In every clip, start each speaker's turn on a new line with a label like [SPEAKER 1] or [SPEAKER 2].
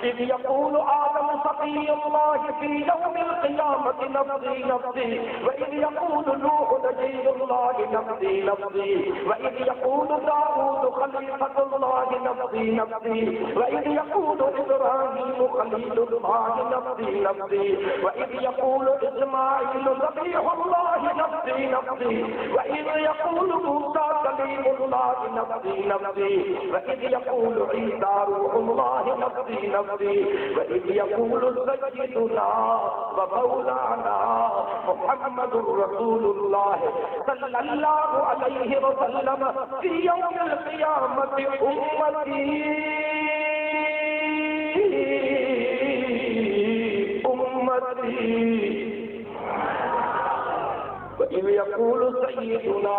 [SPEAKER 1] Is यक़ूलु आदम सफ़ीयुल्लाह फ़ी यौमिल क़ियामति नफ़्सी नफ़्सी व is यक़ूलु नूह नबीयुल्लाह नफ़्सी नफ़्सी व is यक़ूलु Dawood खलीफतुल्लाह नफ़्सी नफ़्सी व इज़ यक़ूलु इब्राहीम खलीलुल्लाह नफ़्सी नफ़्सी व इज़ यक़ूलु इस्माईल ज़बीहुल्लाह नफ़्सी नफ़्सी व इज़ यक़ूलु मूसा कलीमुल्लाह नफ़्सी नफ़्सी व इज़ यक़ूलु ईसा रूहुल्लाह नफ़्सी नफ़्सी व इज़ यक़ूलु सय्यिदुना व मौलाना मुहम्मदुर रसूलुल्लाह सल्लल्लाहु अलैहि वसल्लम फ़ी यौमिल क़ियामति उम्मती इज़ यक़ूलु सय्यिदुना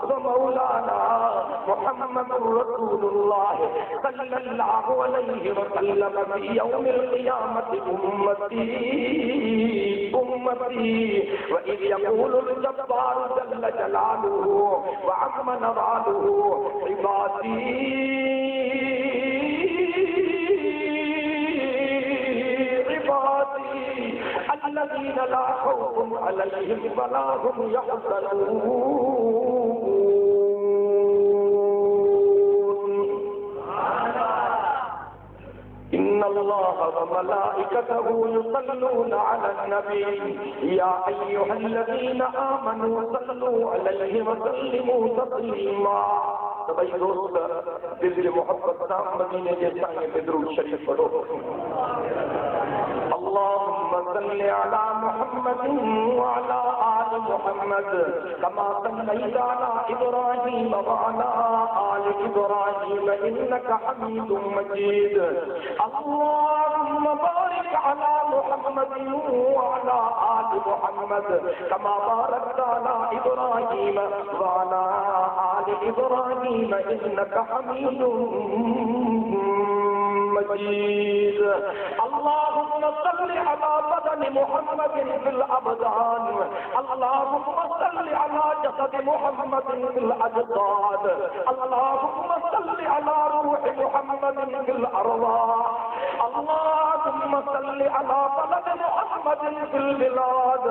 [SPEAKER 1] व मौलाना मुहम्मदुर रसूलुल्लाह सल्लल्लाहु अलैहि वसल्लम फ़ी यौमिल क़ियामति उम्मती उम्मती व इज़ यक़ूलु अल-जब्बारु जल्ल जलालुहु व अज़्म नवालुहु इबादी الذين لا خوف عليهم ولا هم يحزنون إن الله وملائكته يصلون على النبي يا أيها الذين آمنوا صلوا عليه وسلموا تسليما भाई दोस्त दिल से मोहब्बत सा मदीने जैसा ये दुरूद शरीफ पढ़ो अल्लाहुम्मा सल्लि अला मुहम्मद व अला आलि मुहम्मद कमा सल्लैता अला इब्राहीम व अला आलि इब्राहीम इन्नका हमीदुम मजीद अल्लाहुम्मा बारिक अला मुहम्मद व अला आलि मुहम्मद कमा बारकता अला इब्राहीम व अला आलि इब्राहीम इन्नका हमीदुम मजीद अल्लाहुम्मा सल्लि अला बदन मुहम्मद फिल अबदान अल्लाहुम्मा सल्लि अला जसद मुहम्मद फिल अजसाद अल्लाहुम्मा सल्लि अला रूह मुहम्मद फिल अरवाह अल्लाहुम्मा सल्लि अला बलद मुहम्मद फिल बिलाद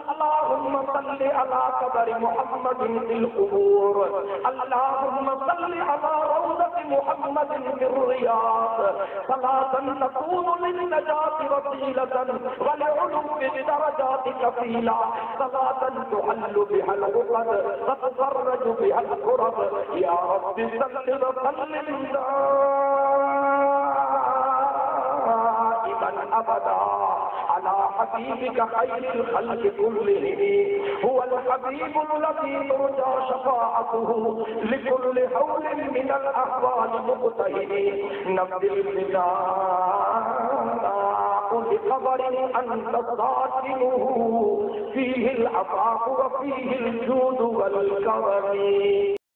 [SPEAKER 1] अल्लाहुम्मा सल्लि अला कब्र मुहम्मद फिल क़ुबूर अल्लाहुम्मा सल्लि अला रौज़त मुहम्मद फिर रियाद सलातन तकूनु लिन्नजाति वसीलतन वलउलू बिदरजाति कफीला सलातन तुहल्लु बिहल उक़द वतफर्रजु बिहल कुरब या रब्बि सल्लि व सल्लिम दाइमन अबदा अला हबीबिका खैरिल खल्क़ि कुल्लिहिम हुवल हबीबुल लज़ी तुरजा शफ़ाअतुहु लिकुल्लि हौलिन मिनल अहवाल मुक़तहिम नब्दिल बिदा खबर अंत साकिनुहु फीहिल अफ़ाक़ु व फीहिल जूदु वल करम।